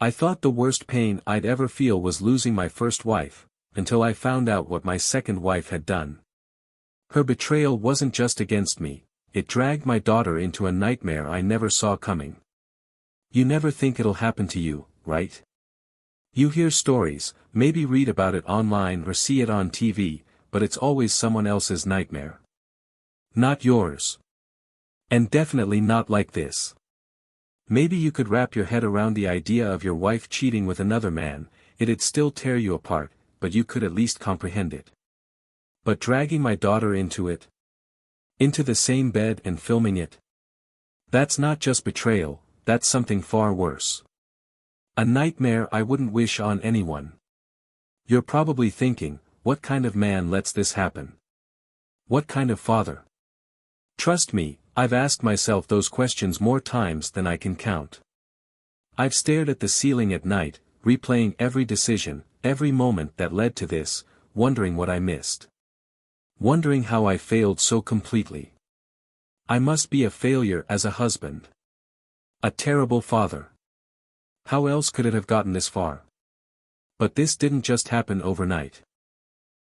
I thought the worst pain I'd ever feel was losing my first wife, until I found out what my second wife had done. Her betrayal wasn't just against me, it dragged my daughter into a nightmare I never saw coming. You never think it'll happen to you, right? You hear stories, maybe read about it online or see it on TV, but it's always someone else's nightmare. Not yours. And definitely not like this. Maybe you could wrap your head around the idea of your wife cheating with another man, it'd still tear you apart, but you could at least comprehend it. But dragging my daughter into it? Into the same bed and filming it? That's not just betrayal, that's something far worse. A nightmare I wouldn't wish on anyone. You're probably thinking, what kind of man lets this happen? What kind of father? Trust me, I've asked myself those questions more times than I can count. I've stared at the ceiling at night, replaying every decision, every moment that led to this, wondering what I missed. Wondering how I failed so completely. I must be a failure as a husband. A terrible father. How else could it have gotten this far? But this didn't just happen overnight.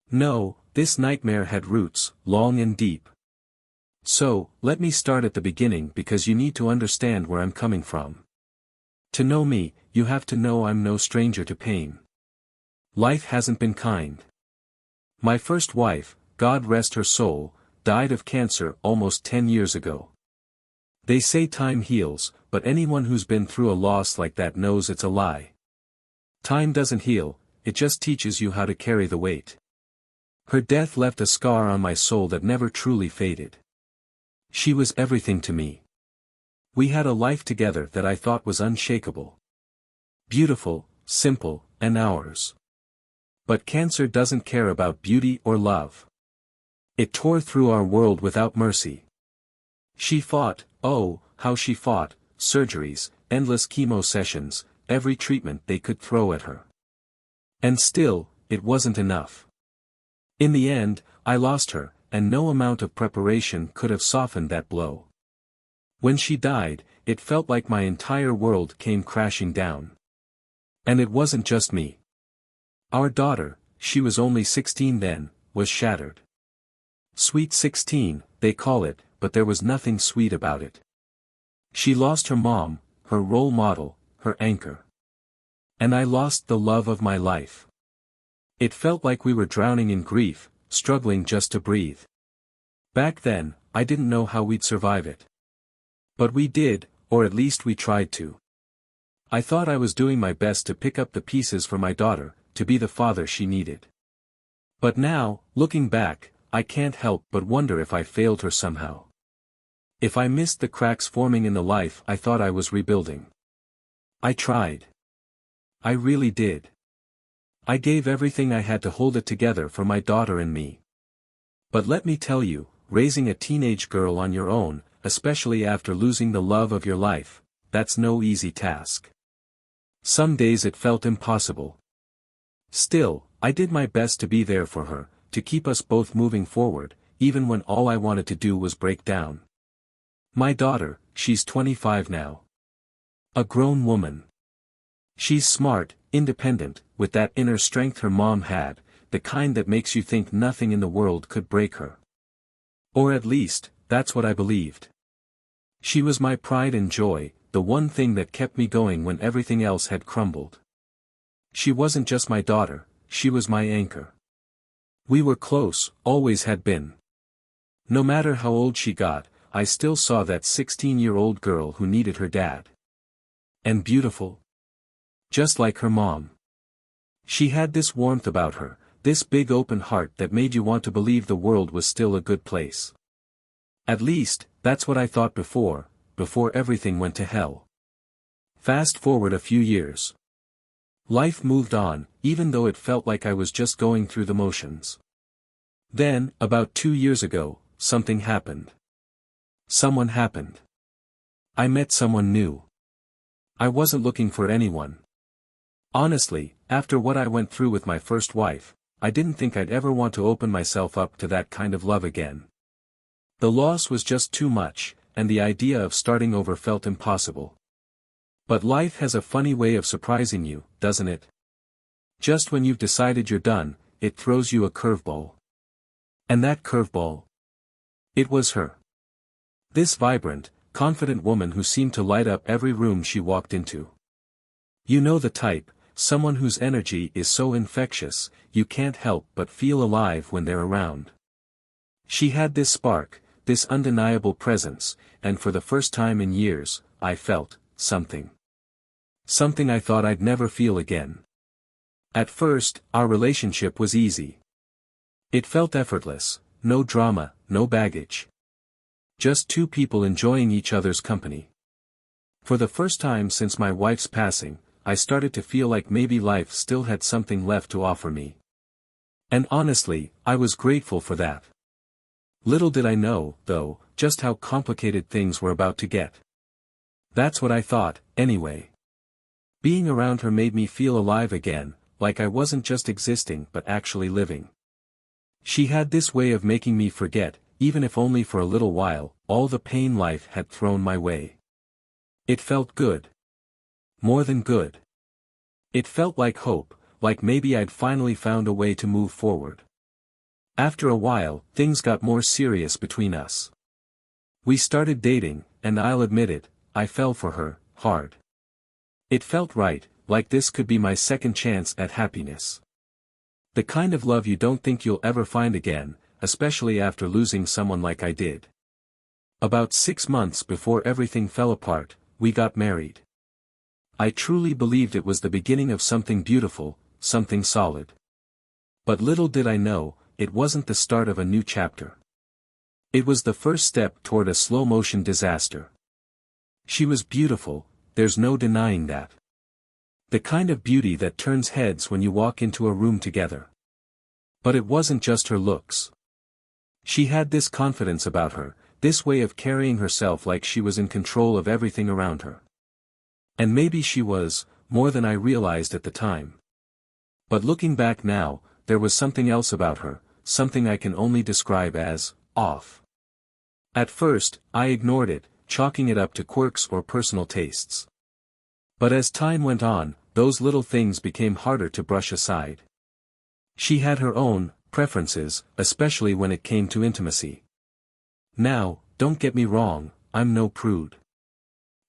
No, this nightmare had roots, long and deep. So, let me start at the beginning because you need to understand where I'm coming from. To know me, you have to know I'm no stranger to pain. Life hasn't been kind. My first wife, God rest her soul, died of cancer almost 10 years ago. They say time heals, but anyone who's been through a loss like that knows it's a lie. Time doesn't heal, it just teaches you how to carry the weight. Her death left a scar on my soul that never truly faded. She was everything to me. We had a life together that I thought was unshakable. Beautiful, simple, and ours. But cancer doesn't care about beauty or love. It tore through our world without mercy. She fought, oh, how she fought, surgeries, endless chemo sessions, every treatment they could throw at her. And still, it wasn't enough. In the end, I lost her, and no amount of preparation could have softened that blow. When she died, it felt like my entire world came crashing down. And it wasn't just me. Our daughter, she was only 16 then, was shattered. Sweet 16, they call it, but there was nothing sweet about it. She lost her mom, her role model, her anchor. And I lost the love of my life. It felt like we were drowning in grief, struggling just to breathe. Back then, I didn't know how we'd survive it. But we did, or at least we tried to. I thought I was doing my best to pick up the pieces for my daughter, to be the father she needed. But now, looking back, I can't help but wonder if I failed her somehow. If I missed the cracks forming in the life I thought I was rebuilding. I tried. I really did. I gave everything I had to hold it together for my daughter and me. But let me tell you, raising a teenage girl on your own, especially after losing the love of your life, that's no easy task. Some days it felt impossible. Still, I did my best to be there for her, to keep us both moving forward, even when all I wanted to do was break down. My daughter, she's 25 now. A grown woman. She's smart, independent, with that inner strength her mom had, the kind that makes you think nothing in the world could break her. Or at least, that's what I believed. She was my pride and joy, the one thing that kept me going when everything else had crumbled. She wasn't just my daughter, she was my anchor. We were close, always had been. No matter how old she got, I still saw that 16-year-old girl who needed her dad. And beautiful. Just like her mom. She had this warmth about her, this big open heart that made you want to believe the world was still a good place. At least, that's what I thought before everything went to hell. Fast forward a few years. Life moved on, even though it felt like I was just going through the motions. Then, about 2 years ago, something happened. Someone happened. I met someone new. I wasn't looking for anyone. Honestly, after what I went through with my first wife, I didn't think I'd ever want to open myself up to that kind of love again. The loss was just too much, and the idea of starting over felt impossible. But life has a funny way of surprising you, doesn't it? Just when you've decided you're done, it throws you a curveball. And that curveball? It was her. This vibrant, confident woman who seemed to light up every room she walked into. You know the type, someone whose energy is so infectious, you can't help but feel alive when they're around. She had this spark, this undeniable presence, and for the first time in years, I felt something. Something I thought I'd never feel again. At first, our relationship was easy. It felt effortless, no drama, no baggage. Just two people enjoying each other's company. For the first time since my wife's passing, I started to feel like maybe life still had something left to offer me. And honestly, I was grateful for that. Little did I know, though, just how complicated things were about to get. That's what I thought, anyway. Being around her made me feel alive again, like I wasn't just existing but actually living. She had this way of making me forget, even if only for a little while, all the pain life had thrown my way. It felt good. More than good. It felt like hope, like maybe I'd finally found a way to move forward. After a while, things got more serious between us. We started dating, and I'll admit it, I fell for her, hard. It felt right, like this could be my second chance at happiness. The kind of love you don't think you'll ever find again, especially after losing someone like I did. About 6 months before everything fell apart, we got married. I truly believed it was the beginning of something beautiful, something solid. But little did I know, it wasn't the start of a new chapter. It was the first step toward a slow-motion disaster. She was beautiful, there's no denying that. The kind of beauty that turns heads when you walk into a room together. But it wasn't just her looks. She had this confidence about her, this way of carrying herself like she was in control of everything around her. And maybe she was, more than I realized at the time. But looking back now, there was something else about her, something I can only describe as off. At first, I ignored it, chalking it up to quirks or personal tastes. But as time went on, those little things became harder to brush aside. She had her own preferences, especially when it came to intimacy. Now, don't get me wrong, I'm no prude.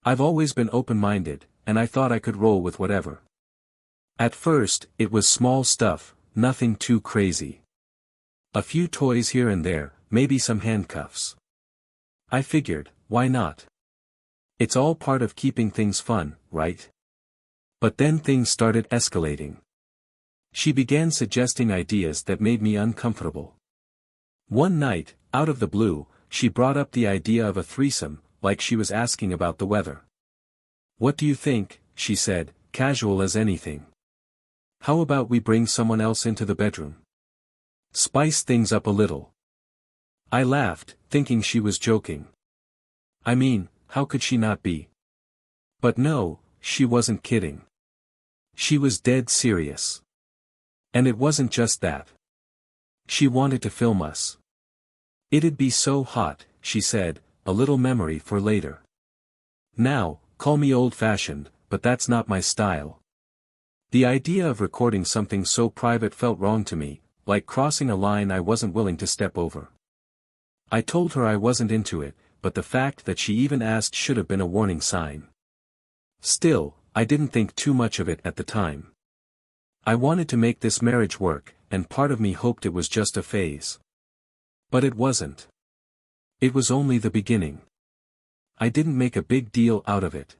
I've always been open-minded, and I thought I could roll with whatever. At first, it was small stuff, nothing too crazy. A few toys here and there, maybe some handcuffs. I figured, why not? It's all part of keeping things fun, right? But then things started escalating. She began suggesting ideas that made me uncomfortable. One night, out of the blue, she brought up the idea of a threesome, like she was asking about the weather. "What do you think?" she said, casual as anything. "How about we bring someone else into the bedroom? Spice things up a little." I laughed, thinking she was joking. I mean, how could she not be? But no, she wasn't kidding. She was dead serious. And it wasn't just that. She wanted to film us. "It'd be so hot," she said, "a little memory for later." Now, call me old-fashioned, but that's not my style. The idea of recording something so private felt wrong to me, like crossing a line I wasn't willing to step over. I told her I wasn't into it, but the fact that she even asked should have been a warning sign. Still, I didn't think too much of it at the time. I wanted to make this marriage work, and part of me hoped it was just a phase. But it wasn't. It was only the beginning. I didn't make a big deal out of it.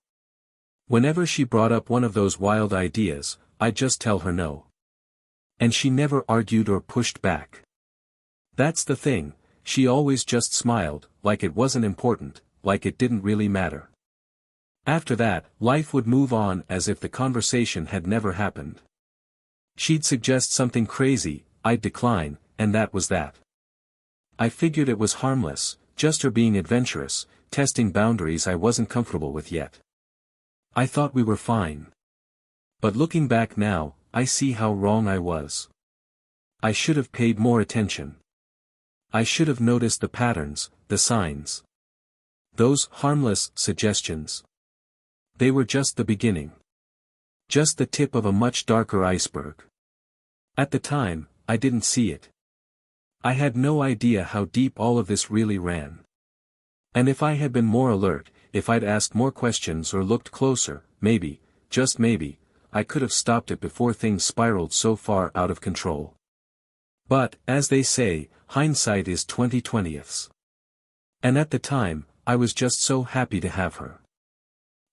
Whenever she brought up one of those wild ideas, I'd just tell her no. And she never argued or pushed back. That's the thing, she always just smiled, like it wasn't important, like it didn't really matter. After that, life would move on as if the conversation had never happened. She'd suggest something crazy, I'd decline, and that was that. I figured it was harmless, just her being adventurous, testing boundaries I wasn't comfortable with yet. I thought we were fine. But looking back now, I see how wrong I was. I should have paid more attention. I should have noticed the patterns, the signs. Those harmless suggestions. They were just the beginning. Just the tip of a much darker iceberg. At the time, I didn't see it. I had no idea how deep all of this really ran. And if I had been more alert, if I'd asked more questions or looked closer, maybe, just maybe, I could have stopped it before things spiraled so far out of control. But, as they say, hindsight is 20/20ths. And at the time, I was just so happy to have her.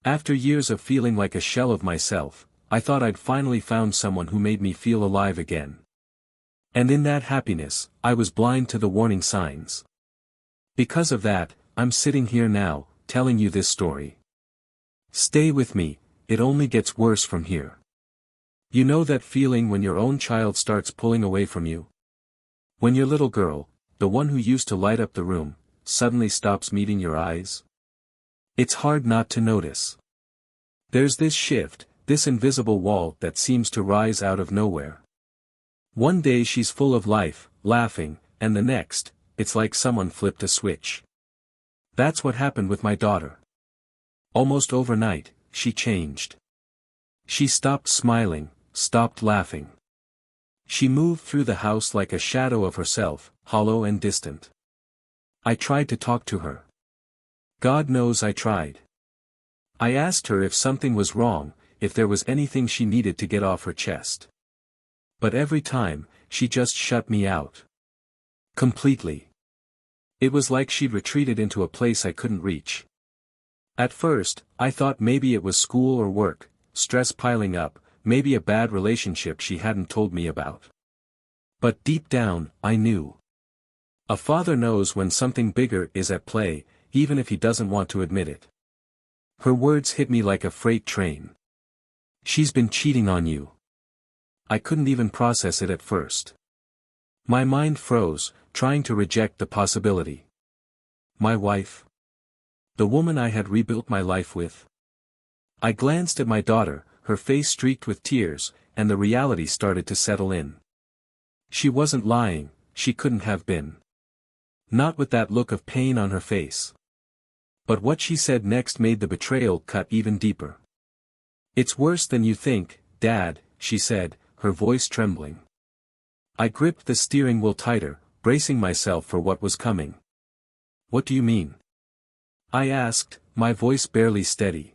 After years of feeling like a shell of myself, I thought I'd finally found someone who made me feel alive again. And in that happiness, I was blind to the warning signs. Because of that, I'm sitting here now, telling you this story. Stay with me, it only gets worse from here. You know that feeling when your own child starts pulling away from you? When your little girl, the one who used to light up the room, suddenly stops meeting your eyes? It's hard not to notice. There's this shift, this invisible wall that seems to rise out of nowhere. One day she's full of life, laughing, and the next, it's like someone flipped a switch. That's what happened with my daughter. Almost overnight, she changed. She stopped smiling, stopped laughing. She moved through the house like a shadow of herself, hollow and distant. I tried to talk to her. God knows I tried. I asked her if something was wrong, if there was anything she needed to get off her chest. But every time, she just shut me out. Completely. It was like she'd retreated into a place I couldn't reach. At first, I thought maybe it was school or work, stress piling up, maybe a bad relationship she hadn't told me about. But deep down, I knew. A father knows when something bigger is at play, even if he doesn't want to admit it. Her words hit me like a freight train. She's been cheating on you. I couldn't even process it at first. My mind froze, trying to reject the possibility. My wife? The woman I had rebuilt my life with? I glanced at my daughter, her face streaked with tears, and the reality started to settle in. She wasn't lying, she couldn't have been. Not with that look of pain on her face. But what she said next made the betrayal cut even deeper. It's worse than you think, Dad, she said, her voice trembling. I gripped the steering wheel tighter, bracing myself for what was coming. What do you mean? I asked, my voice barely steady.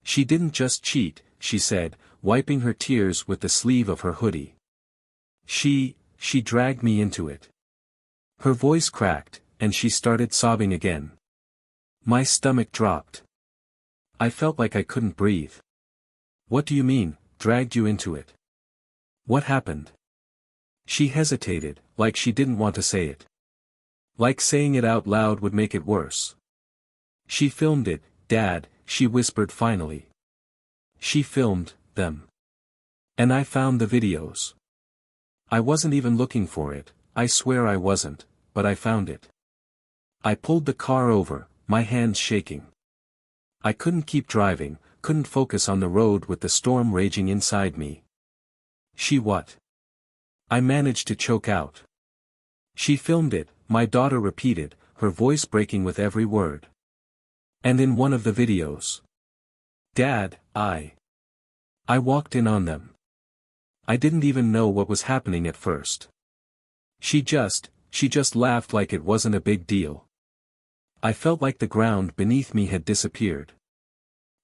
She didn't just cheat, she said, wiping her tears with the sleeve of her hoodie. She dragged me into it. Her voice cracked, and she started sobbing again. My stomach dropped. I felt like I couldn't breathe. What do you mean, dragged you into it? What happened? She hesitated, like she didn't want to say it. Like saying it out loud would make it worse. She filmed it, Dad, she whispered finally. She filmed them. And I found the videos. I wasn't even looking for it, I swear I wasn't, but I found it. I pulled the car over, my hands shaking. I couldn't keep driving, couldn't focus on the road with the storm raging inside me. She what? I managed to choke out. She filmed it, my daughter repeated, her voice breaking with every word. And in one of the videos. Dad, I walked in on them. I didn't even know what was happening at first. She just laughed like it wasn't a big deal. I felt like the ground beneath me had disappeared.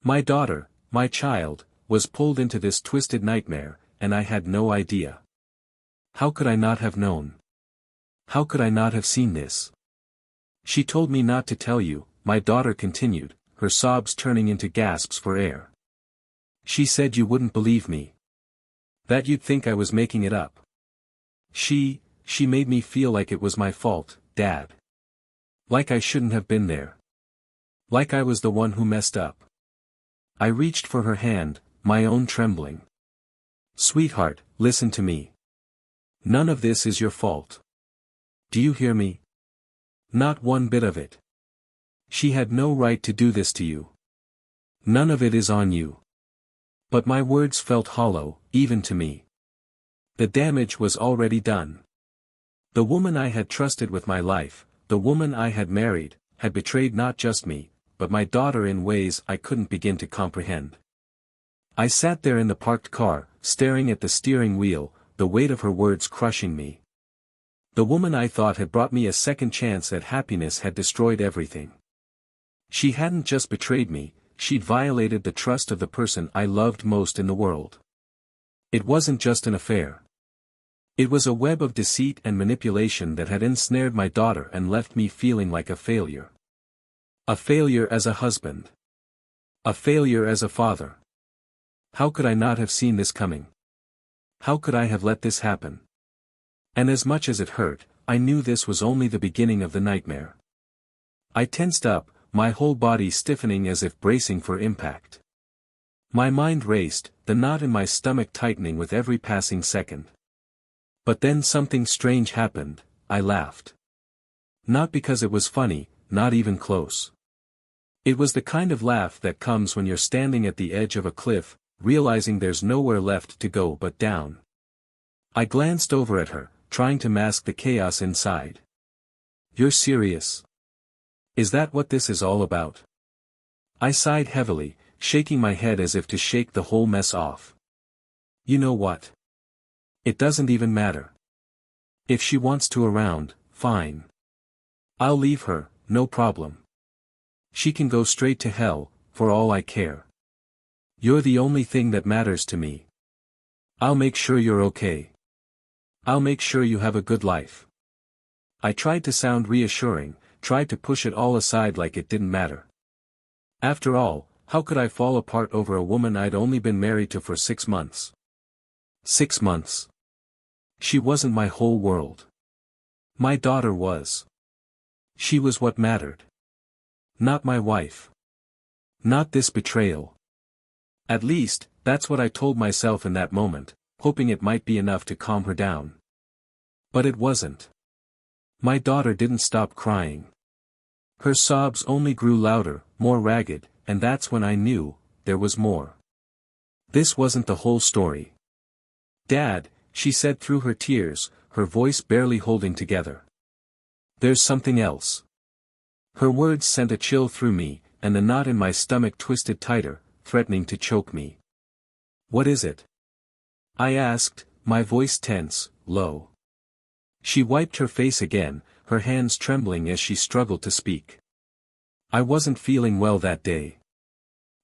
My daughter, my child, was pulled into this twisted nightmare, and I had no idea. How could I not have known? How could I not have seen this? She told me not to tell you, my daughter continued, her sobs turning into gasps for air. She said you wouldn't believe me. That you'd think I was making it up. She made me feel like it was my fault, Dad. Like I shouldn't have been there. Like I was the one who messed up. I reached for her hand, my own trembling. Sweetheart, listen to me. None of this is your fault. Do you hear me? Not one bit of it. She had no right to do this to you. None of it is on you. But my words felt hollow, even to me. The damage was already done. The woman I had trusted with my life, the woman I had married, had betrayed not just me, but my daughter in ways I couldn't begin to comprehend. I sat there in the parked car, staring at the steering wheel, the weight of her words crushing me. The woman I thought had brought me a second chance at happiness had destroyed everything. She hadn't just betrayed me, she'd violated the trust of the person I loved most in the world. It wasn't just an affair. It was a web of deceit and manipulation that had ensnared my daughter and left me feeling like a failure. A failure as a husband. A failure as a father. How could I not have seen this coming? How could I have let this happen? And as much as it hurt, I knew this was only the beginning of the nightmare. I tensed up, my whole body stiffening as if bracing for impact. My mind raced, the knot in my stomach tightening with every passing second. But then something strange happened. I laughed. Not because it was funny, not even close. It was the kind of laugh that comes when you're standing at the edge of a cliff, realizing there's nowhere left to go but down. I glanced over at her, trying to mask the chaos inside. "You're serious? Is that what this is all about?" I sighed heavily, shaking my head as if to shake the whole mess off. "You know what? It doesn't even matter. If she wants to around, fine. I'll leave her, no problem. She can go straight to hell, for all I care. You're the only thing that matters to me. I'll make sure you're okay. I'll make sure you have a good life." I tried to sound reassuring, tried to push it all aside like it didn't matter. After all, how could I fall apart over a woman I'd only been married to for 6 months? 6 months. She wasn't my whole world. My daughter was. She was what mattered. Not my wife. Not this betrayal. At least, that's what I told myself in that moment, hoping it might be enough to calm her down. But it wasn't. My daughter didn't stop crying. Her sobs only grew louder, more ragged, and that's when I knew, there was more. This wasn't the whole story. "Dad," she said through her tears, her voice barely holding together. "There's something else." Her words sent a chill through me, and the knot in my stomach twisted tighter, threatening to choke me. "What is it?" I asked, my voice tense, low. She wiped her face again, her hands trembling as she struggled to speak. "I wasn't feeling well that day.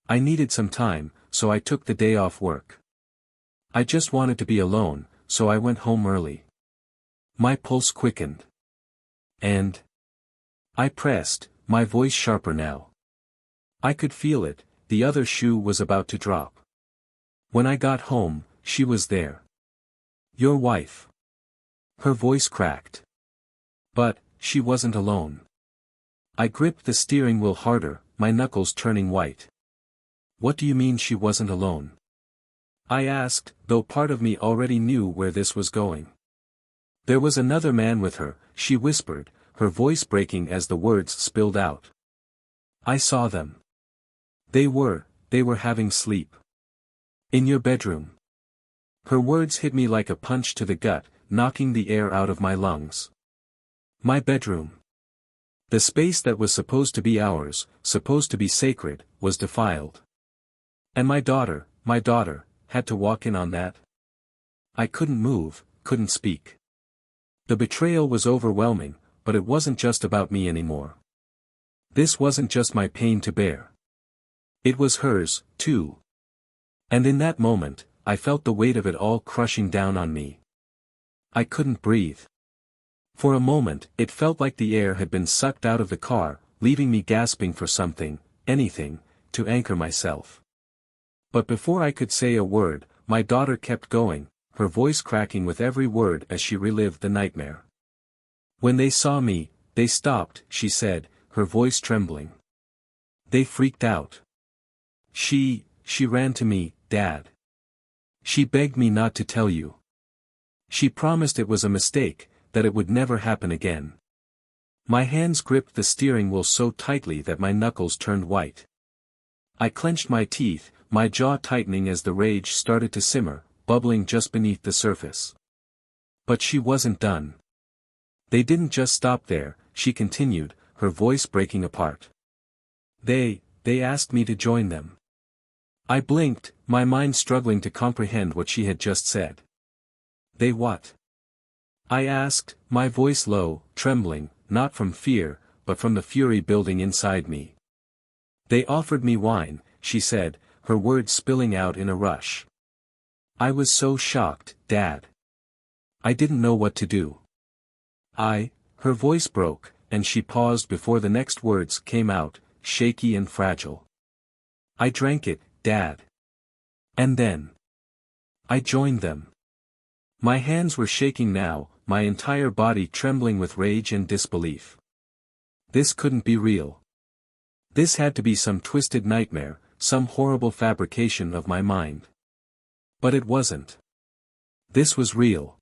I needed some time, so I took the day off work. I just wanted to be alone, so I went home early." My pulse quickened. "And?" I pressed, my voice sharper now. I could feel it, the other shoe was about to drop. "When I got home, she was there. Your wife." Her voice cracked. But, she wasn't alone. I gripped the steering wheel harder, my knuckles turning white. "What do you mean she wasn't alone?" I asked, though part of me already knew where this was going. "There was another man with her," she whispered, her voice breaking as the words spilled out. "I saw them. They were having sleep. In your bedroom." Her words hit me like a punch to the gut, knocking the air out of my lungs. My bedroom. The space that was supposed to be ours, supposed to be sacred, was defiled. And my daughter, had to walk in on that? I couldn't move, couldn't speak. The betrayal was overwhelming, but it wasn't just about me anymore. This wasn't just my pain to bear. It was hers, too. And in that moment, I felt the weight of it all crushing down on me. I couldn't breathe. For a moment, it felt like the air had been sucked out of the car, leaving me gasping for something, anything, to anchor myself. But before I could say a word, my daughter kept going, her voice cracking with every word as she relived the nightmare. "When they saw me, they stopped," she said, her voice trembling. "They freaked out. She ran to me, Dad. She begged me not to tell you. She promised it was a mistake, that it would never happen again." My hands gripped the steering wheel so tightly that my knuckles turned white. I clenched my teeth, my jaw tightening as the rage started to simmer, bubbling just beneath the surface. But she wasn't done. "They didn't just stop there," she continued, her voice breaking apart. They asked me to join them. I blinked, my mind struggling to comprehend what she had just said. They what? I asked, my voice low, trembling, not from fear, but from the fury building inside me. They offered me wine, she said, her words spilling out in a rush. I was so shocked, Dad. I didn't know what to do. Her voice broke, and she paused before the next words came out, shaky and fragile. I drank it, Dad. And then I joined them. My hands were shaking now, my entire body trembling with rage and disbelief. This couldn't be real. This had to be some twisted nightmare, some horrible fabrication of my mind. But it wasn't. This was real.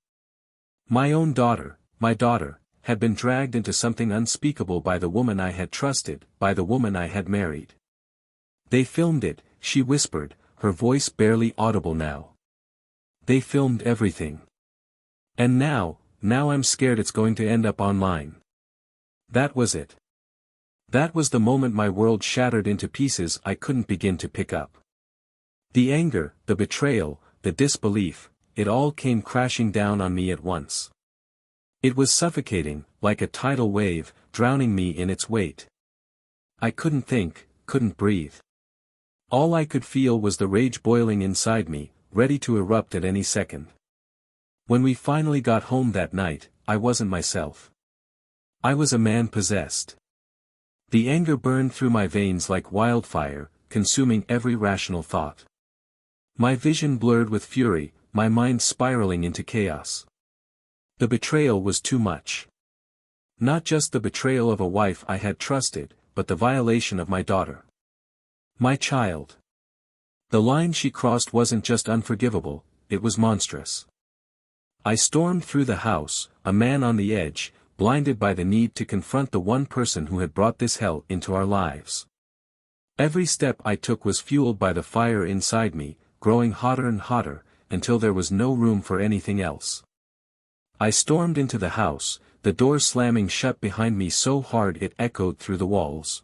My own daughter, my daughter, had been dragged into something unspeakable by the woman I had trusted, by the woman I had married. They filmed it, she whispered, her voice barely audible now. They filmed everything. And now I'm scared it's going to end up online. That was it. That was the moment my world shattered into pieces I couldn't begin to pick up. The anger, the betrayal, the disbelief, it all came crashing down on me at once. It was suffocating, like a tidal wave, drowning me in its weight. I couldn't think, couldn't breathe. All I could feel was the rage boiling inside me, ready to erupt at any second. When we finally got home that night, I wasn't myself. I was a man possessed. The anger burned through my veins like wildfire, consuming every rational thought. My vision blurred with fury, my mind spiraling into chaos. The betrayal was too much. Not just the betrayal of a wife I had trusted, but the violation of my daughter. My child. The line she crossed wasn't just unforgivable, it was monstrous. I stormed through the house, a man on the edge, blinded by the need to confront the one person who had brought this hell into our lives. Every step I took was fueled by the fire inside me, growing hotter and hotter, until there was no room for anything else. I stormed into the house, the door slamming shut behind me so hard it echoed through the walls.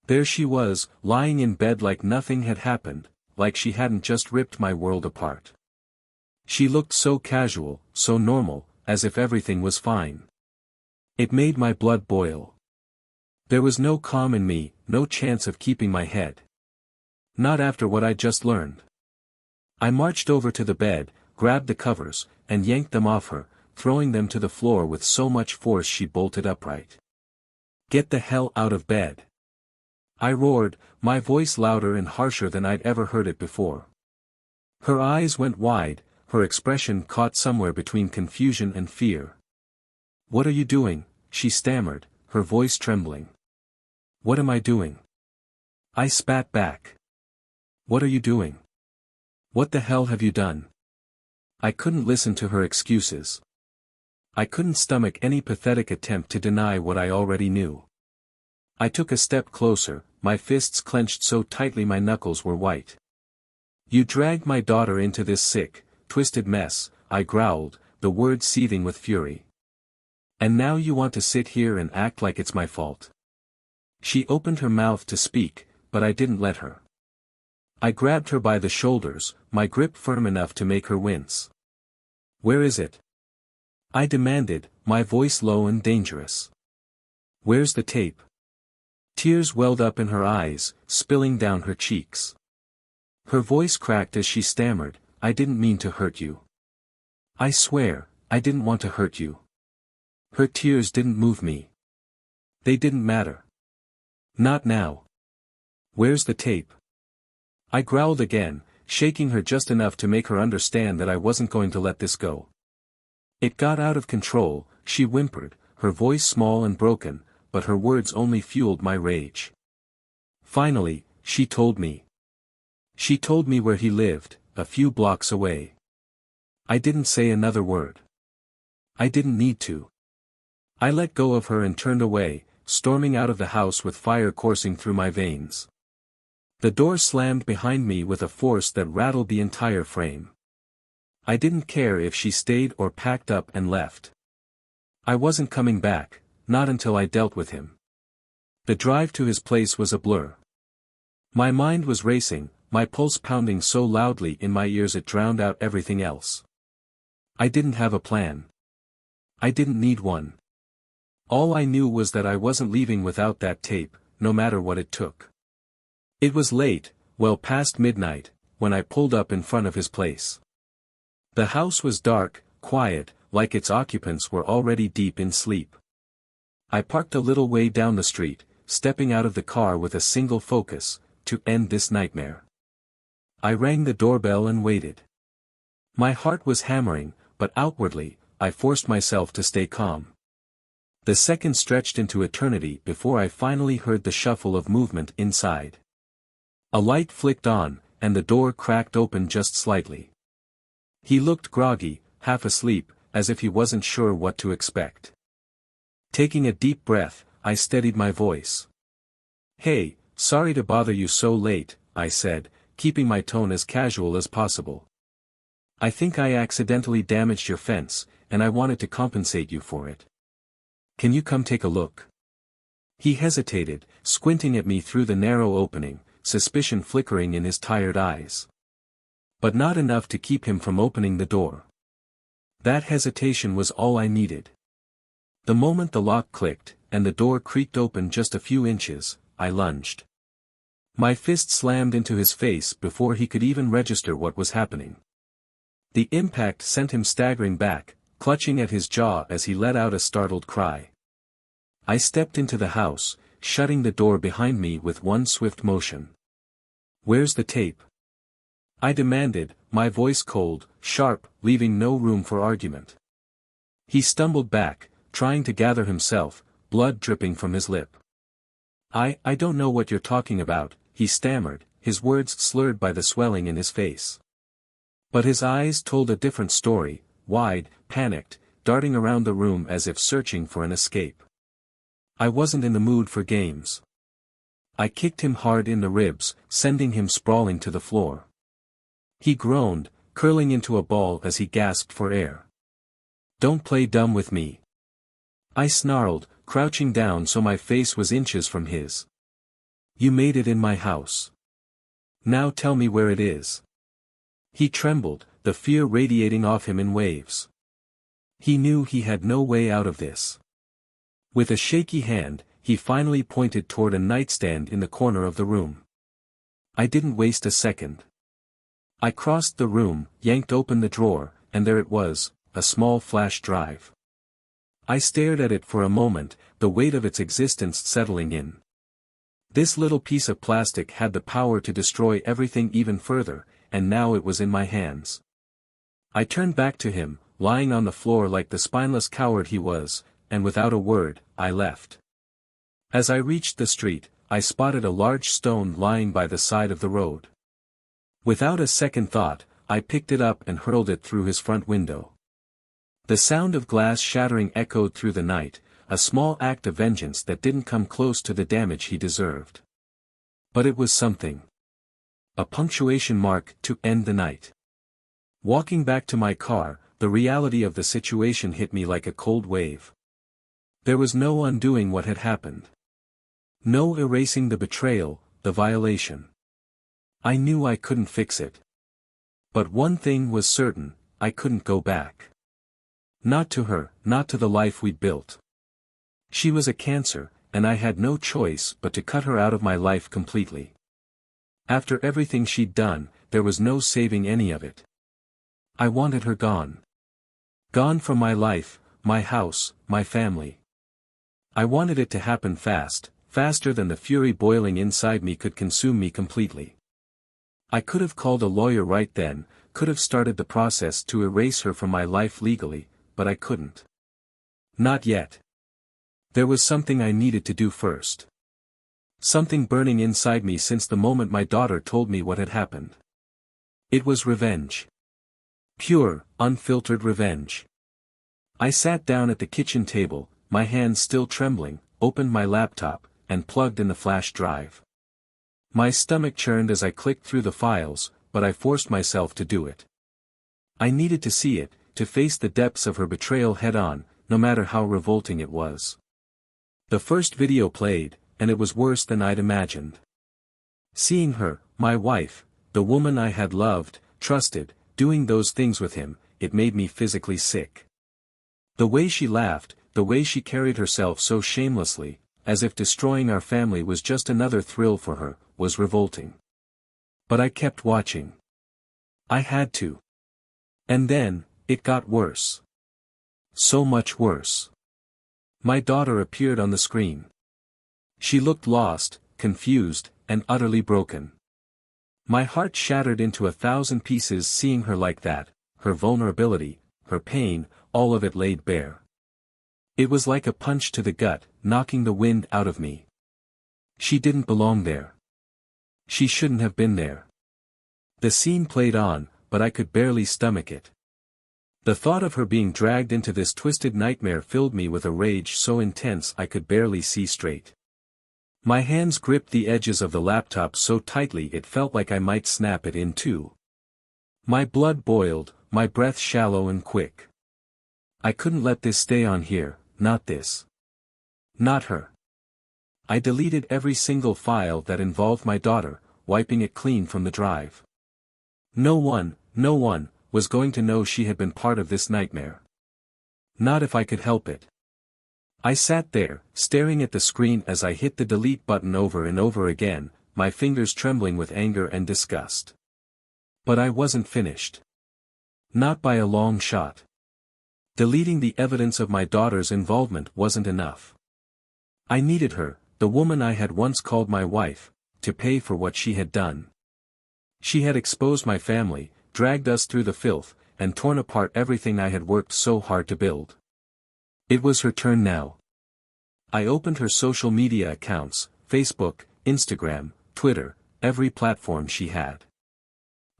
There she was, lying in bed like nothing had happened, like she hadn't just ripped my world apart. She looked so casual, so normal, as if everything was fine. It made my blood boil. There was no calm in me, no chance of keeping my head. Not after what I'd just learned. I marched over to the bed, grabbed the covers, and yanked them off her, throwing them to the floor with so much force she bolted upright. Get the hell out of bed! I roared, my voice louder and harsher than I'd ever heard it before. Her eyes went wide, her expression caught somewhere between confusion and fear. What are you doing? She stammered, her voice trembling. What am I doing? I spat back. What are you doing? What the hell have you done? I couldn't listen to her excuses. I couldn't stomach any pathetic attempt to deny what I already knew. I took a step closer, my fists clenched so tightly my knuckles were white. You dragged my daughter into this sick, twisted mess, I growled, the words seething with fury. And now you want to sit here and act like it's my fault. She opened her mouth to speak, but I didn't let her. I grabbed her by the shoulders, my grip firm enough to make her wince. Where is it? I demanded, my voice low and dangerous. Where's the tape? Tears welled up in her eyes, spilling down her cheeks. Her voice cracked as she stammered, I didn't mean to hurt you. I swear, I didn't want to hurt you. Her tears didn't move me. They didn't matter. Not now. Where's the tape? I growled again, shaking her just enough to make her understand that I wasn't going to let this go. It got out of control, she whimpered, her voice small and broken, but her words only fueled my rage. Finally, she told me. She told me where he lived, a few blocks away. I didn't say another word. I didn't need to. I let go of her and turned away, storming out of the house with fire coursing through my veins. The door slammed behind me with a force that rattled the entire frame. I didn't care if she stayed or packed up and left. I wasn't coming back, not until I dealt with him. The drive to his place was a blur. My mind was racing, my pulse pounding so loudly in my ears it drowned out everything else. I didn't have a plan. I didn't need one. All I knew was that I wasn't leaving without that tape, no matter what it took. It was late, well past midnight, when I pulled up in front of his place. The house was dark, quiet, like its occupants were already deep in sleep. I parked a little way down the street, stepping out of the car with a single focus, to end this nightmare. I rang the doorbell and waited. My heart was hammering, but outwardly, I forced myself to stay calm. The seconds stretched into eternity before I finally heard the shuffle of movement inside. A light flicked on, and the door cracked open just slightly. He looked groggy, half asleep, as if he wasn't sure what to expect. Taking a deep breath, I steadied my voice. "Hey, sorry to bother you so late," I said, keeping my tone as casual as possible. "I think I accidentally damaged your fence, and I wanted to compensate you for it. Can you come take a look?" He hesitated, squinting at me through the narrow opening, suspicion flickering in his tired eyes. But not enough to keep him from opening the door. That hesitation was all I needed. The moment the lock clicked, and the door creaked open just a few inches, I lunged. My fist slammed into his face before he could even register what was happening. The impact sent him staggering back, clutching at his jaw as he let out a startled cry. I stepped into the house, shutting the door behind me with one swift motion. "Where's the tape?" I demanded, my voice cold, sharp, leaving no room for argument. He stumbled back, trying to gather himself, blood dripping from his lip. I don't know what you're talking about," he stammered, his words slurred by the swelling in his face. But his eyes told a different story, wide, panicked, darting around the room as if searching for an escape. I wasn't in the mood for games. I kicked him hard in the ribs, sending him sprawling to the floor. He groaned, curling into a ball as he gasped for air. "Don't play dumb with me," I snarled, crouching down so my face was inches from his. "You made it in my house. Now tell me where it is." He trembled, the fear radiating off him in waves. He knew he had no way out of this. With a shaky hand, he finally pointed toward a nightstand in the corner of the room. I didn't waste a second. I crossed the room, yanked open the drawer, and there it was, a small flash drive. I stared at it for a moment, the weight of its existence settling in. This little piece of plastic had the power to destroy everything even further, and now it was in my hands. I turned back to him, lying on the floor like the spineless coward he was, and without a word, I left. As I reached the street, I spotted a large stone lying by the side of the road. Without a second thought, I picked it up and hurled it through his front window. The sound of glass shattering echoed through the night, a small act of vengeance that didn't come close to the damage he deserved. But it was something. A punctuation mark to end the night. Walking back to my car, the reality of the situation hit me like a cold wave. There was no undoing what had happened. No erasing the betrayal, the violation. I knew I couldn't fix it. But one thing was certain, I couldn't go back. Not to her, not to the life we'd built. She was a cancer, and I had no choice but to cut her out of my life completely. After everything she'd done, there was no saving any of it. I wanted her gone. Gone from my life, my house, my family. I wanted it to happen fast, faster than the fury boiling inside me could consume me completely. I could have called a lawyer right then, could have started the process to erase her from my life legally, but I couldn't. Not yet. There was something I needed to do first. Something burning inside me since the moment my daughter told me what had happened. It was revenge. Pure, unfiltered revenge. I sat down at the kitchen table, my hands still trembling, opened my laptop, and plugged in the flash drive. My stomach churned as I clicked through the files, but I forced myself to do it. I needed to see it, to face the depths of her betrayal head-on, no matter how revolting it was. The first video played, and it was worse than I'd imagined. Seeing her, my wife, the woman I had loved, trusted, doing those things with him, it made me physically sick. The way she laughed, the way she carried herself so shamelessly, as if destroying our family was just another thrill for her, was revolting. But I kept watching. I had to. And then, it got worse. So much worse. My daughter appeared on the screen. She looked lost, confused, and utterly broken. My heart shattered into 1,000 pieces seeing her like that, her vulnerability, her pain, all of it laid bare. It was like a punch to the gut, knocking the wind out of me. She didn't belong there. She shouldn't have been there. The scene played on, but I could barely stomach it. The thought of her being dragged into this twisted nightmare filled me with a rage so intense I could barely see straight. My hands gripped the edges of the laptop so tightly it felt like I might snap it in two. My blood boiled, my breath shallow and quick. I couldn't let this stay on here, not this. Not her. I deleted every single file that involved my daughter, wiping it clean from the drive. No one was going to know she had been part of this nightmare. Not if I could help it. I sat there, staring at the screen as I hit the delete button over and over again, my fingers trembling with anger and disgust. But I wasn't finished. Not by a long shot. Deleting the evidence of my daughter's involvement wasn't enough. I needed her, the woman I had once called my wife, to pay for what she had done. She had exposed my family, dragged us through the filth, and torn apart everything I had worked so hard to build. It was her turn now. I opened her social media accounts, Facebook, Instagram, Twitter, every platform she had.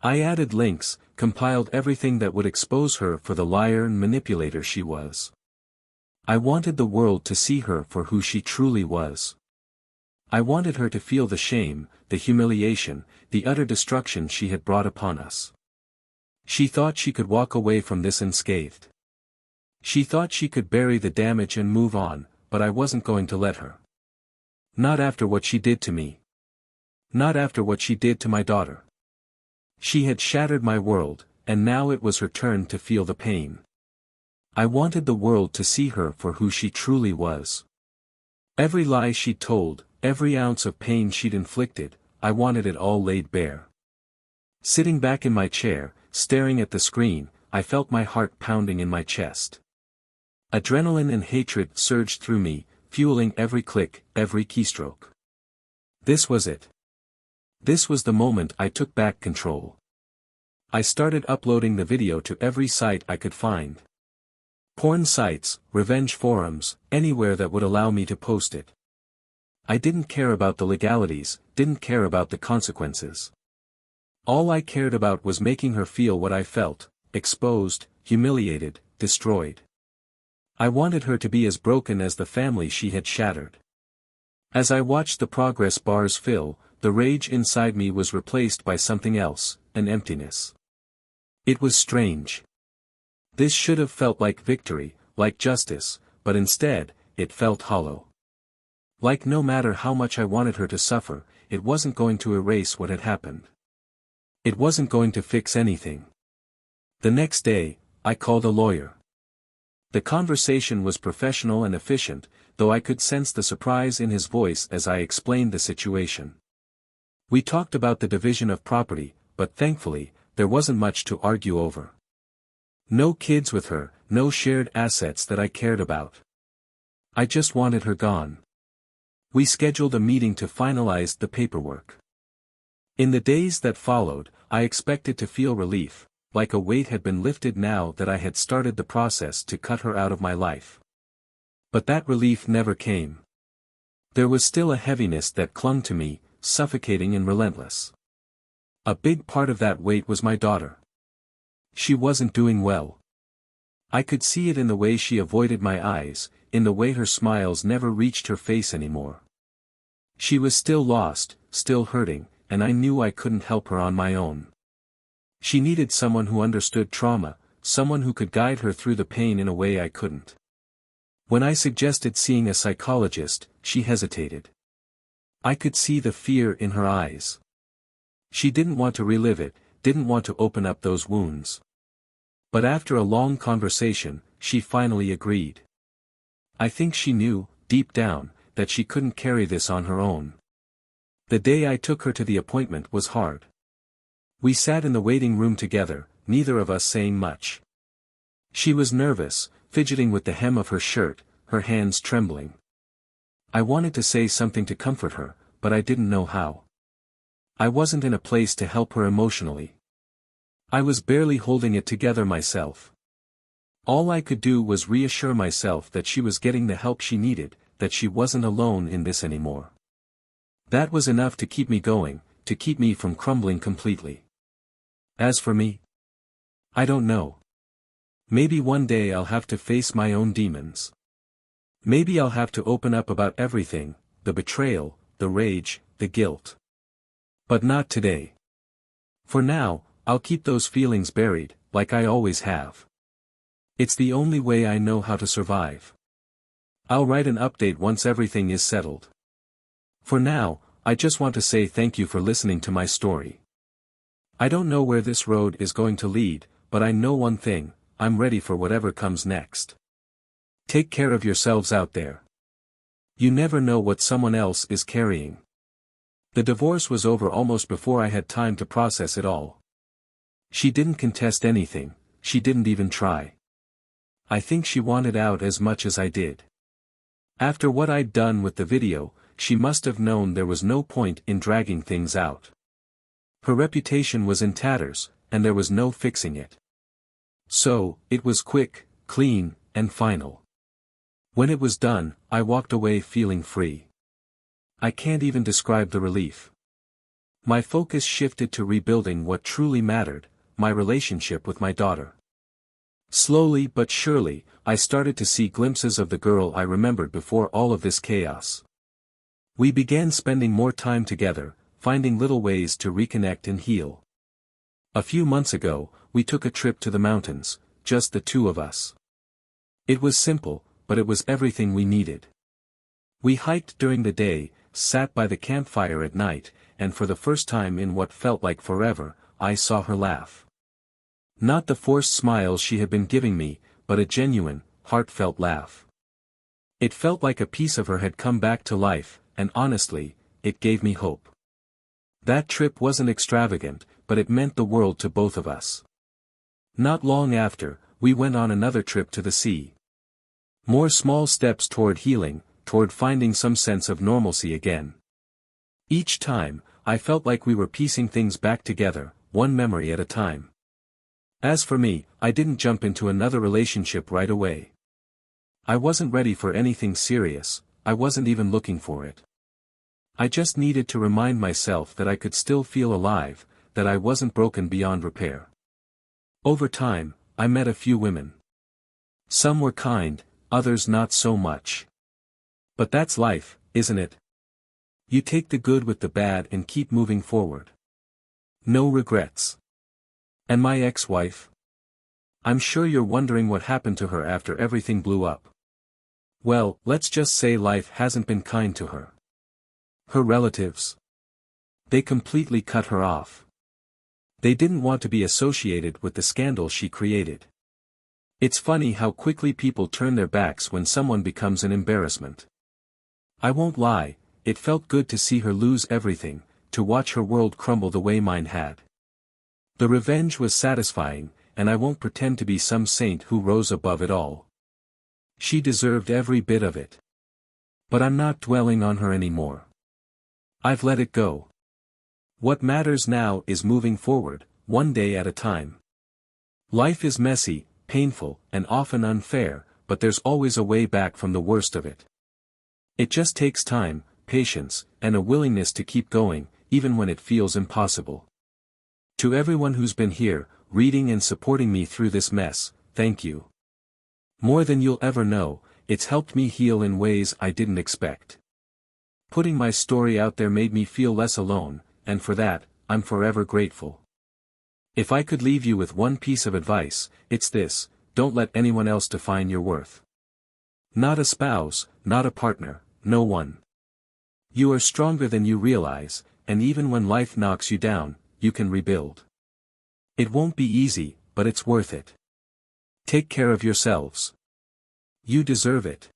I added links, compiled everything that would expose her for the liar and manipulator she was. I wanted the world to see her for who she truly was. I wanted her to feel the shame, the humiliation, the utter destruction she had brought upon us. She thought she could walk away from this unscathed. She thought she could bury the damage and move on, but I wasn't going to let her. Not after what she did to me. Not after what she did to my daughter. She had shattered my world, and now it was her turn to feel the pain. I wanted the world to see her for who she truly was. Every lie she'd told, every ounce of pain she'd inflicted, I wanted it all laid bare. Sitting back in my chair, staring at the screen, I felt my heart pounding in my chest. Adrenaline and hatred surged through me, fueling every click, every keystroke. This was it. This was the moment I took back control. I started uploading the video to every site I could find. Porn sites, revenge forums, anywhere that would allow me to post it. I didn't care about the legalities, didn't care about the consequences. All I cared about was making her feel what I felt, exposed, humiliated, destroyed. I wanted her to be as broken as the family she had shattered. As I watched the progress bars fill, the rage inside me was replaced by something else, an emptiness. It was strange. This should have felt like victory, like justice, but instead, it felt hollow. Like no matter how much I wanted her to suffer, it wasn't going to erase what had happened. It wasn't going to fix anything. The next day, I called a lawyer. The conversation was professional and efficient, though I could sense the surprise in his voice as I explained the situation. We talked about the division of property, but thankfully, there wasn't much to argue over. No kids with her, no shared assets that I cared about. I just wanted her gone. We scheduled a meeting to finalize the paperwork. In the days that followed, I expected to feel relief, like a weight had been lifted now that I had started the process to cut her out of my life. But that relief never came. There was still a heaviness that clung to me, suffocating and relentless. A big part of that weight was my daughter. She wasn't doing well. I could see it in the way she avoided my eyes, in the way her smiles never reached her face anymore. She was still lost, still hurting, and I knew I couldn't help her on my own. She needed someone who understood trauma, someone who could guide her through the pain in a way I couldn't. When I suggested seeing a psychologist, she hesitated. I could see the fear in her eyes. She didn't want to relive it, didn't want to open up those wounds. But after a long conversation, she finally agreed. I think she knew, deep down, that she couldn't carry this on her own. The day I took her to the appointment was hard. We sat in the waiting room together, neither of us saying much. She was nervous, fidgeting with the hem of her shirt, her hands trembling. I wanted to say something to comfort her, but I didn't know how. I wasn't in a place to help her emotionally. I was barely holding it together myself. All I could do was reassure myself that she was getting the help she needed, that she wasn't alone in this anymore. That was enough to keep me going, to keep me from crumbling completely. As for me, I don't know. Maybe one day I'll have to face my own demons. Maybe I'll have to open up about everything, the betrayal, the rage, the guilt. But not today. For now, I'll keep those feelings buried, like I always have. It's the only way I know how to survive. I'll write an update once everything is settled. For now, I just want to say thank you for listening to my story. I don't know where this road is going to lead, but I know one thing, I'm ready for whatever comes next. Take care of yourselves out there. You never know what someone else is carrying. The divorce was over almost before I had time to process it all. She didn't contest anything, she didn't even try. I think she wanted out as much as I did. After what I'd done with the video, she must have known there was no point in dragging things out. Her reputation was in tatters, and there was no fixing it. So, it was quick, clean, and final. When it was done, I walked away feeling free. I can't even describe the relief. My focus shifted to rebuilding what truly mattered, my relationship with my daughter. Slowly but surely, I started to see glimpses of the girl I remembered before all of this chaos. We began spending more time together, finding little ways to reconnect and heal. A few months ago, we took a trip to the mountains, just the two of us. It was simple, but it was everything we needed. We hiked during the day, sat by the campfire at night, and for the first time in what felt like forever, I saw her laugh. Not the forced smile she had been giving me, but a genuine, heartfelt laugh. It felt like a piece of her had come back to life, and honestly, it gave me hope. That trip wasn't extravagant, but it meant the world to both of us. Not long after, we went on another trip to the sea. More small steps toward healing, toward finding some sense of normalcy again. Each time, I felt like we were piecing things back together, one memory at a time. As for me, I didn't jump into another relationship right away. I wasn't ready for anything serious, I wasn't even looking for it. I just needed to remind myself that I could still feel alive, that I wasn't broken beyond repair. Over time, I met a few women. Some were kind, others not so much. But that's life, isn't it? You take the good with the bad and keep moving forward. No regrets. And my ex-wife? I'm sure you're wondering what happened to her after everything blew up. Well, let's just say life hasn't been kind to her. Her relatives. They completely cut her off. They didn't want to be associated with the scandal she created. It's funny how quickly people turn their backs when someone becomes an embarrassment. I won't lie, it felt good to see her lose everything, to watch her world crumble the way mine had. The revenge was satisfying, and I won't pretend to be some saint who rose above it all. She deserved every bit of it. But I'm not dwelling on her anymore. I've let it go. What matters now is moving forward, one day at a time. Life is messy, painful, and often unfair, but there's always a way back from the worst of it. It just takes time, patience, and a willingness to keep going, even when it feels impossible. To everyone who's been here, reading and supporting me through this mess, thank you. More than you'll ever know, it's helped me heal in ways I didn't expect. Putting my story out there made me feel less alone, and for that, I'm forever grateful. If I could leave you with one piece of advice, it's this: don't let anyone else define your worth. Not a spouse, not a partner, no one. You are stronger than you realize, and even when life knocks you down, you can rebuild. It won't be easy, but it's worth it. Take care of yourselves. You deserve it.